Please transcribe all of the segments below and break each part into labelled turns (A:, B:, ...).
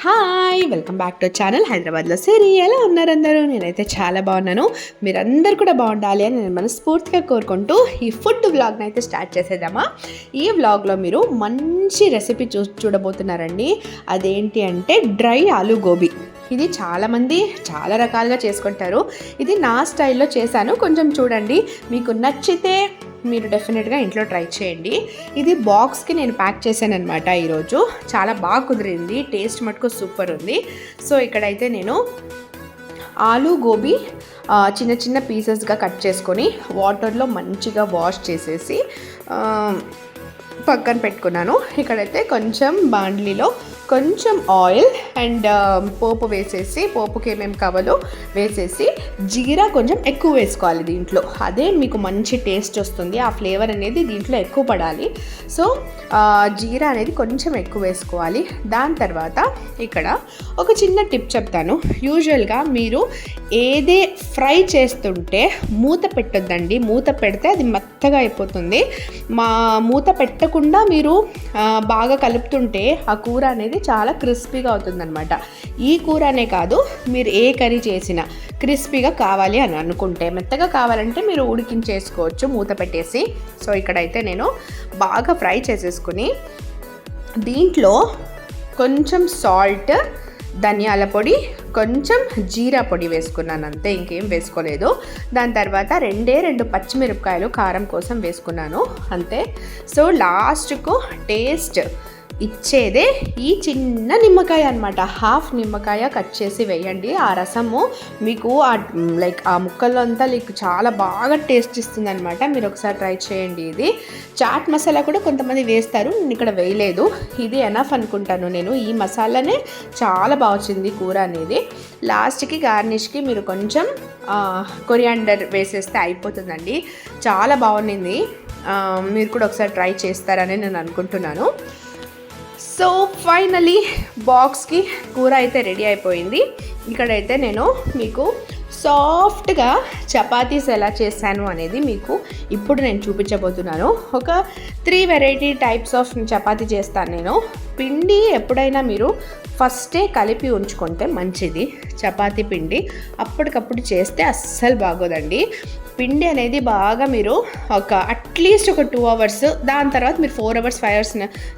A: Hi, welcome back to channel హైదరాబాద్లో సిరి. ఎలా ఉన్నారు అందరూ? నేనైతే చాలా బాగున్నాను. మీరందరూ కూడా బాగుండాలి అని నేను మనస్ఫూర్తిగా కోరుకుంటూ ఈ ఫుడ్ వ్లాగ్ని అయితే స్టార్ట్ చేసేద్దామా. ఈ వ్లాగ్లో మీరు మంచి రెసిపీ చూడబోతున్నారండి. అదేంటి అంటే డ్రై ఆలూ గోబీ. ఇది చాలామంది చాలా రకాలుగా చేసుకుంటారు. ఇది నా స్టైల్లో చేశాను. కొంచెం చూడండి, మీకు నచ్చితే మీరు డెఫినెట్గా ఇంట్లో ట్రై చేయండి. ఇది బాక్స్కి నేను ప్యాక్ చేశాను అనమాట. ఈరోజు చాలా బాగా కుదిరింది, టేస్ట్ మటుకు సూపర్ ఉంది. సో ఇక్కడైతే నేను ఆలూ గోబీ చిన్న చిన్న పీసెస్గా కట్ చేసుకొని వాటర్లో మంచిగా వాష్ చేసేసి పక్కన పెట్టుకున్నాను. ఇక్కడైతే కొంచెం బాండ్లీలో కొంచెం ఆయిల్ అండ్ పోపు వేసేసి, పోపుకి ఏమేమి కావాలో వేసేసి, జీరా కొంచెం ఎక్కువ వేసుకోవాలి దీంట్లో. అదే మీకు మంచి టేస్ట్ వస్తుంది. ఆ ఫ్లేవర్ అనేది దీంట్లో ఎక్కువ పడాలి. సో జీరా అనేది కొంచెం ఎక్కువ వేసుకోవాలి. దాని తర్వాత ఇక్కడ ఒక చిన్న టిప్ చెప్తాను. యూజువల్గా మీరు ఏదే ఫ్రై చేస్తుంటే మూత పెట్టొద్దండి. మూత పెడితే అది మెత్తగా అయిపోతుంది. మూత పెట్టకుండా మీరు బాగా కలుపుతుంటే ఆ కూర అనేది చాలా క్రిస్పీగా అవుతుందన్నమాట. ఈ కూర అనే కాదు, మీరు ఏ కర్రీ చేసినా క్రిస్పీగా కావాలి అని అనుకుంటే, మెత్తగా కావాలంటే మీరు ఉడికించేసుకోవచ్చు మూత పెట్టేసి. సో ఇక్కడైతే నేను బాగా ఫ్రై చేసేసుకుని దీంట్లో కొంచెం సాల్ట్, ధనియాల పొడి, కొంచెం జీరా పొడి వేసుకున్నాను, అంతే, ఇంకేం వేసుకోలేదు. దాని తర్వాత రెండు పచ్చిమిరపకాయలు కారం కోసం వేసుకున్నాను, అంతే. సో లాస్ట్కు టేస్ట్ ఇచ్చేదే ఈ చిన్న నిమ్మకాయ అనమాట. హాఫ్ నిమ్మకాయ కట్ చేసి వేయండి. ఆ రసము మీకు ఆ ముక్కల్లో అంతా చాలా బాగా టేస్ట్ ఇస్తుంది అనమాట. మీరు ఒకసారి ట్రై చేయండి. ఇది చాట్ మసాలా కూడా కొంతమంది వేస్తారు, నేను ఇక్కడ వేయలేదు. ఇది ఎనఫ్ అనుకుంటాను నేను. ఈ మసాలానే చాలా బాగా వచ్చింది కూర అనేది. లాస్ట్కి గార్నిష్కి మీరు కొంచెం కొరియాండర్ వేసేస్తే అయిపోతుందండి. చాలా బాగుంది. మీరు కూడా ఒకసారి ట్రై చేస్తారని నేను అనుకుంటున్నాను. సో ఫైనలీ బాక్స్కి కూర అయితే రెడీ అయిపోయింది. ఇక్కడైతే నేను మీకు సాఫ్ట్గా చపాతీస్ ఎలా చేశాను అనేది మీకు ఇప్పుడు నేను చూపించబోతున్నాను. ఒక 3 వెరైటీ టైప్స్ ఆఫ్ చపాతీ చేస్తాను నేను. పిండి ఎప్పుడైనా మీరు ఫస్టే కలిపి ఉంచుకుంటే మంచిది. చపాతీ పిండి అప్పటికప్పుడు చేస్తే అస్సలు బాగోదండి. పిండి అనేది బాగా మీరు అట్లీస్ట్ ఒక 2 అవర్స్, దాని తర్వాత మీరు 4 అవర్స్ 5 అవర్స్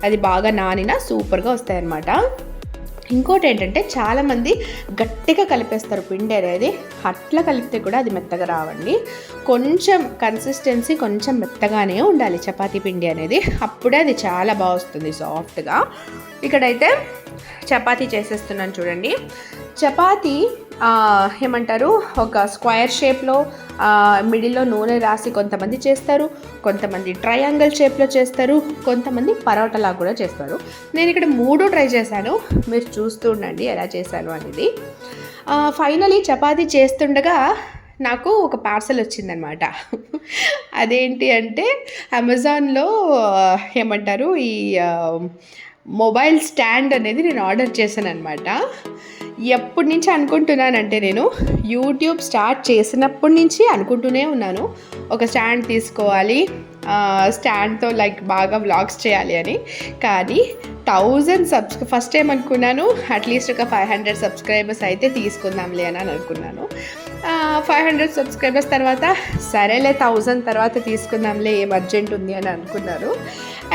A: అది బాగా నానినా సూపర్గా వస్తాయన్నమాట. ఇంకోటి ఏంటంటే చాలామంది గట్టిగా కలిపేస్తారు పిండి అనేది. అట్లా కలిపితే కూడా అది మెత్తగా రావండి. కొంచెం కన్సిస్టెన్సీ కొంచెం మెత్తగానే ఉండాలి చపాతీ పిండి అనేది. అప్పుడే అది చాలా బాగా వస్తుంది సాఫ్ట్గా. ఇక్కడైతే చపాతీ చేసేస్తున్నాను చూడండి. చపాతీ ఏమంటారు, ఒక స్క్వేర్ షేప్లో మిడిల్లో నూనె రాసి కొంతమంది చేస్తారు, కొంతమంది ట్రయాంగిల్ షేప్లో చేస్తారు, కొంతమంది పరోటాలా కూడా చేస్తారు. నేను ఇక్కడ 3 ట్రై చేశాను. మీరు చూస్తూ ఉండండి ఎలా చేశాను అనేది. ఫైనలీ చపాతీ చేస్తుండగా నాకు ఒక పార్సల్ వచ్చిందనమాట. అదేంటి అంటే అమెజాన్లో ఏమంటారు, ఈ మొబైల్ స్టాండ్ అనేది నేను ఆర్డర్ చేశాను అనమాట. ఎప్పటి నుంచి అనుకుంటున్నానంటే, నేను యూట్యూబ్ స్టార్ట్ చేసినప్పటి నుంచి అనుకుంటూనే ఉన్నాను ఒక స్టాండ్ తీసుకోవాలి, స్టాండ్తో బాగా వ్లాగ్స్ చేయాలి అని. కానీ 1000 ఫస్ట్ టైం అనుకున్నాను అట్లీస్ట్ ఒక 500 సబ్స్క్రైబర్స్ అయితే తీసుకుందాంలే అని అనుకున్నాను. 500 సబ్స్క్రైబర్స్ తర్వాత సరేలే 1000 తర్వాత తీసుకుందాంలే, ఏం అర్జెంట్ ఉంది అని అనుకున్నారు.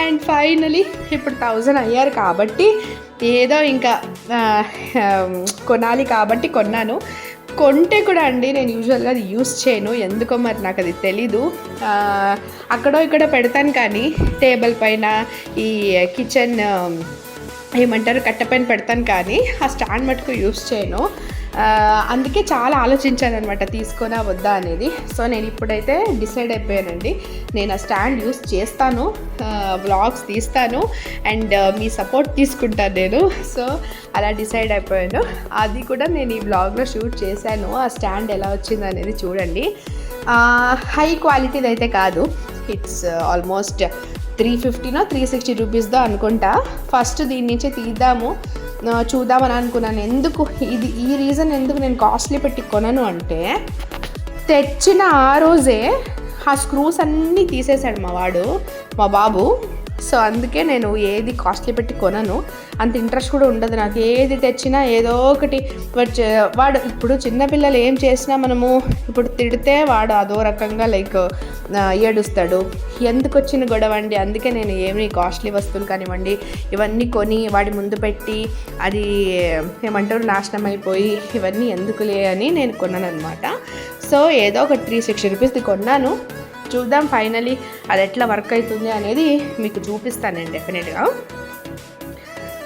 A: అండ్ ఫైనలీ ఇప్పుడు 1000 అయ్యారు కాబట్టి ఏదో ఇంకా కొనాలి కాబట్టి కొన్నాను. కొంటే కూడా అండి నేను యూజువల్గా అది యూస్ చేయను, ఎందుకో మరి నాకు అది తెలీదు. అక్కడో ఇక్కడ పెడతాను కానీ టేబుల్ పైన, ఈ కిచెన్ ఏమంటారు కట్టెపైన పెడతాను కానీ ఆ స్టాండ్ మటుకు యూస్ చేయను. అందుకే చాలా ఆలోచించాను అనమాట తీసుకోనా వద్దా అనేది. సో నేను ఇప్పుడైతే డిసైడ్ అయిపోయానండి, నేను ఆ స్టాండ్ యూస్ చేస్తాను, వ్లాగ్స్ తీస్తాను అండ్ మీ సపోర్ట్ తీసుకుంటాను నేను. సో అలా డిసైడ్ అయిపోయాను. అది కూడా నేను ఈ వ్లాగ్లో షూట్ చేశాను. ఆ స్టాండ్ ఎలా వచ్చింది అనేది చూడండి. హై క్వాలిటీది అయితే కాదు, ఇట్స్ ఆల్మోస్ట్ 350 360 రూపీస్దో అనుకుంటా. ఫస్ట్ దీని నుంచి చూద్దామని అనుకున్నాను. ఎందుకు ఈ రీజన్ ఎందుకు నేను కాస్ట్లీ పెట్టి కొనను అంటే, తెచ్చిన ఆ రోజే ఆ స్క్రూస్ అన్నీ తీసేశాడు మా బాబు. సో అందుకే నేను ఏది కాస్ట్లీ పెట్టి కొనను, అంత ఇంట్రెస్ట్ కూడా ఉండదు నాకు. ఏది తెచ్చినా ఏదో ఒకటి వాడు ఇప్పుడు చిన్నపిల్లలు ఏం చేసినా మనము ఇప్పుడు తిడితే వాడు అదో రకంగా లైక్ ఏడుస్తాడు. ఎందుకు వచ్చిన గొడవ అండి. అందుకే నేను ఏమి కాస్ట్లీ వస్తువులు కానివ్వండి ఇవన్నీ కొని వాడి ముందు పెట్టి అది ఏమంటారు నాశనం అయిపోయి ఇవన్నీ ఎందుకులే అని నేను కొన్నాను అనమాట. సో ఏదో ఒక 360 రూపీస్ది కొన్నాను. చూద్దాం ఫైనలీ అది ఎట్లా వర్క్ అవుతుంది అనేది మీకు చూపిస్తాను నేను డెఫినెట్గా.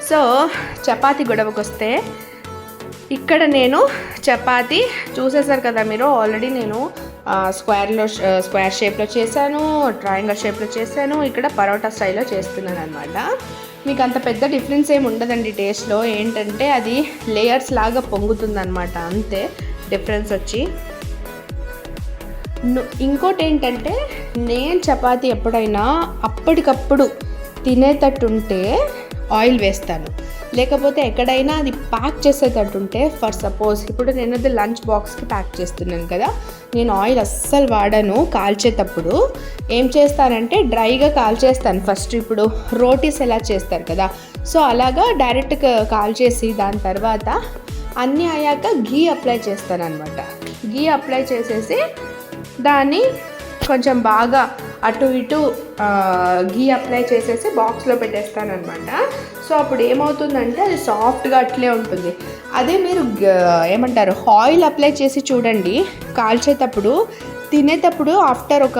A: సో చపాతీ గొడవకు వస్తే ఇక్కడ నేను చపాతీ చూసేసారు కదా మీరు, ఆల్రెడీ నేను స్క్వేర్ షేప్లో చేశాను, ట్రయాంగిల్ షేప్లో చేశాను, ఇక్కడ పరోటా స్టైల్లో చేస్తున్నాను అనమాట. మీకు అంత పెద్ద డిఫరెన్స్ ఏమి ఉండదండి టేస్ట్లో, ఏంటంటే అది లేయర్స్ లాగా పొంగుతుంది అనమాట, అంతే డిఫరెన్స్ వచ్చి. ఇంకోటి ఏంటంటే నేను చపాతీ ఎప్పుడైనా అప్పటికప్పుడు తినేటట్టుంటే ఆయిల్ వేస్తాను, లేకపోతే ఎక్కడైనా అది ప్యాక్ చేసేటట్టుంటే ఫర్ సపోజ్ ఇప్పుడు నేను అది లంచ్ బాక్స్కి ప్యాక్ చేస్తున్నాను కదా, నేను ఆయిల్ అస్సలు వాడను. కాల్చేటప్పుడు ఏం చేస్తానంటే డ్రైగా కాల్చేస్తాను ఫస్ట్. ఇప్పుడు రోటీస్ ఎలా చేస్తారు కదా, సో అలాగా డైరెక్ట్గా కాల్చేసి దాని తర్వాత అన్నీ అయ్యాక గీ అప్లై చేస్తాను అనమాట. గీ అప్లై చేసేసి దాన్ని కొంచెం బాగా అటు ఇటు గీ అప్లై చేసేసి బాక్స్లో పెట్టేస్తాను అనమాట. సో అప్పుడు ఏమవుతుందంటే అది సాఫ్ట్గా అట్లే ఉంటుంది. అదే మీరు ఏమంటారు ఆయిల్ అప్లై చేసి చూడండి కాల్చేటప్పుడు, తినేటప్పుడు ఆఫ్టర్ ఒక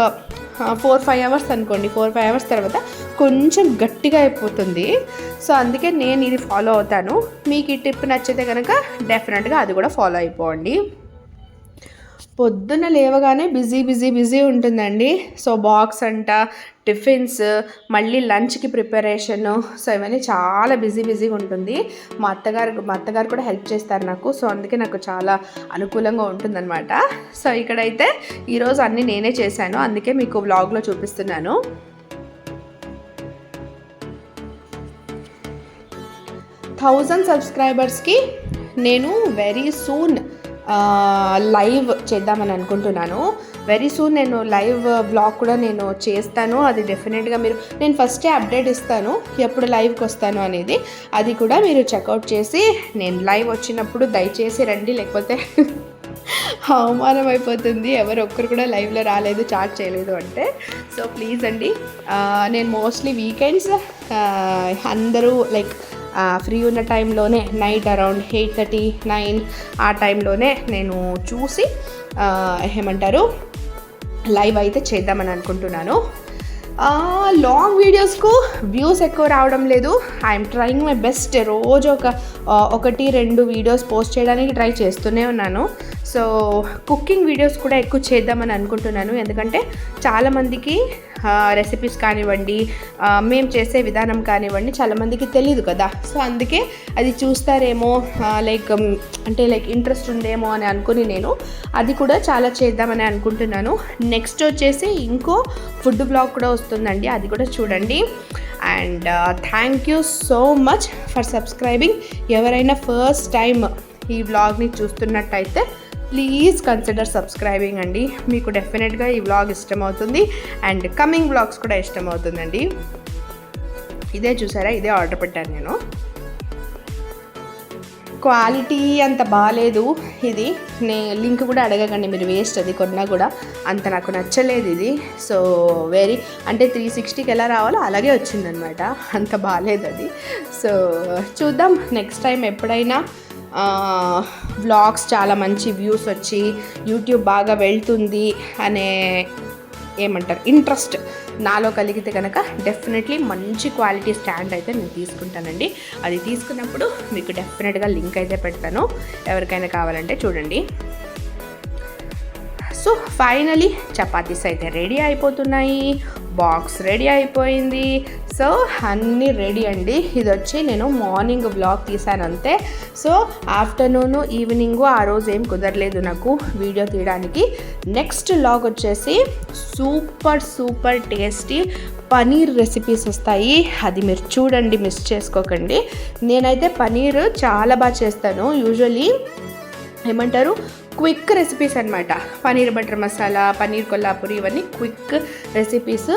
A: 4-5 అవర్స్ అనుకోండి, 4-5 అవర్స్ తర్వాత కొంచెం గట్టిగా అయిపోతుంది. సో అందుకే నేను ఇది ఫాలో అవుతాను. మీకు ఈ టిప్ నచ్చితే కనుక డెఫినెట్గా అది కూడా ఫాలో అయిపోండి. పొద్దున్న లేవగానే బిజీ ఉంటుందండి. సో బాక్స్ అంట, టిఫిన్స్, మళ్ళీ లంచ్కి ప్రిపరేషను, సో ఇవన్నీ చాలా బిజీగా ఉంటుంది. మా అత్తగారు కూడా హెల్ప్ చేస్తారు నాకు. సో అందుకే నాకు చాలా అనుకూలంగా ఉంటుందన్నమాట. సో ఇక్కడైతే ఈరోజు అన్నీ నేనే చేశాను, అందుకే మీకు వ్లాగ్లో చూపిస్తున్నాను. 1000 సబ్స్క్రైబర్స్కి నేను వెరీ సూన్ లైవ్ చేద్దామని అనుకుంటున్నాను. వెరీ సూన్ నేను లైవ్ బ్లాగ్ కూడా నేను చేస్తాను. అది డెఫినెట్గా నేను ఫస్టే అప్డేట్ ఇస్తాను ఎప్పుడు లైవ్కి వస్తాను అనేది. అది కూడా మీరు చెక్అవుట్ చేసి నేను లైవ్ వచ్చినప్పుడు దయచేసి రండి, లేకపోతే అవమానం అయిపోతుంది ఎవరు ఒక్కరు కూడా లైవ్లో రాలేదు, చాట్ చేయలేదు అంటే. సో ప్లీజ్ అండి, నేను మోస్ట్లీ వీకెండ్స్ అందరూ లైక్ ఫ్రీ ఉన్న టైంలోనే నైట్ అరౌండ్ 8:30-9 ఆ టైంలోనే నేను చూసి ఏమంటారు లైవ్ అయితే చేద్దామని అనుకుంటున్నాను. లాంగ్ వీడియోస్కు వ్యూస్ ఎక్కువ రావడం లేదు. I'm trying my best. రోజు 1-2 వీడియోస్ పోస్ట్ చేయడానికి ట్రై చేస్తూనే ఉన్నాను. సో కుకింగ్ వీడియోస్ కూడా ఎక్కువ చేద్దామని అనుకుంటున్నాను, ఎందుకంటే చాలామందికి రెసిపీస్ కానివ్వండి, మేము చేసే విధానం కానివ్వండి చాలామందికి తెలియదు కదా. సో అందుకే అది చూస్తారేమో లైక్ ఇంట్రెస్ట్ ఉందేమో అని అనుకుని నేను అది కూడా చాలా చేద్దామని అనుకుంటున్నాను. నెక్స్ట్ వచ్చేసి ఇంకో ఫుడ్ బ్లాగ్ కూడా వస్తుందండి, అది కూడా చూడండి. And thank you so much for subscribing. ఎవరైనా ఫస్ట్ టైం ఈ వ్లాగ్ని చూస్తున్నట్టయితే ప్లీజ్ కన్సిడర్ సబ్స్క్రైబింగ్ అండి. మీకు డెఫినెట్గా ఈ వ్లాగ్ ఇష్టమవుతుంది అండ్ కమింగ్ వ్లాగ్స్ కూడా ఇష్టమవుతుందండి. ఇదే చూసారా, ఇదే ఆర్డర్ పెట్టాను నేను. క్వాలిటీ అంత బాగాలేదు ఇది, లింక్ కూడా అడగకండి మీరు, వేస్ట్. అది కొన్నా కూడా అంత నాకు నచ్చలేదు ఇది. సో అంటే 360కి ఎలా రావాలో అలాగే వచ్చిందనమాట, అంత బాగాలేదు అది. సో చూద్దాం నెక్స్ట్ టైం ఎప్పుడైనా వ్లాగ్స్ చాలా మంచి వ్యూస్ వచ్చి యూట్యూబ్ బాగా వెళ్తుంది అనే ఏమంటారు ఇంట్రెస్ట్ నాలో కలిగితే కనుక డెఫినెట్లీ మంచి క్వాలిటీ స్టాండ్ అయితే నేను తీసుకుంటానండి. అది తీసుకున్నప్పుడు మీకు డెఫినెట్గా లింక్ అయితే పెడతాను, ఎవరికైనా కావాలంటే చూడండి. సో ఫైనలీ చపాతీస్ అయితే రెడీ అయిపోతున్నాయి, బాక్స్ రెడీ అయిపోయింది. సో అన్నీ రెడీ అండి. ఇది వచ్చి నేను మార్నింగ్ వ్లాగ్ తీసాను అంతే. సో ఆఫ్టర్నూను ఈవినింగు ఆ రోజు ఏం కుదరలేదు నాకు వీడియో తీయడానికి. నెక్స్ట్ వ్లాగ్ వచ్చేసి సూపర్ టేస్టీ పనీర్ రెసిపీస్ వస్తాయి, అది మీరు చూడండి, మిస్ చేసుకోకండి. నేనైతే పనీర్ చాలా బాగా చేస్తాను. యూజువలీ ఏమంటారు క్విక్ రెసిపీస్ అనమాట. పన్నీర్ బటర్ మసాలా, పన్నీర్ కొల్లాపూరి, ఇవన్నీ క్విక్ రెసిపీస్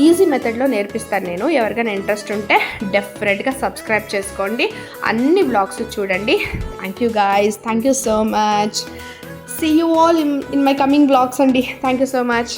A: ఈజీ మెథడ్లో నేర్పిస్తాను నేను. ఎవరికైనా ఇంట్రెస్ట్ ఉంటే డెఫినెట్గా సబ్స్క్రైబ్ చేసుకోండి, అన్ని వ్లాగ్స్ చూడండి. Thank you guys, thank you so much. See you all in my coming vlogs అండి. Thank you so much.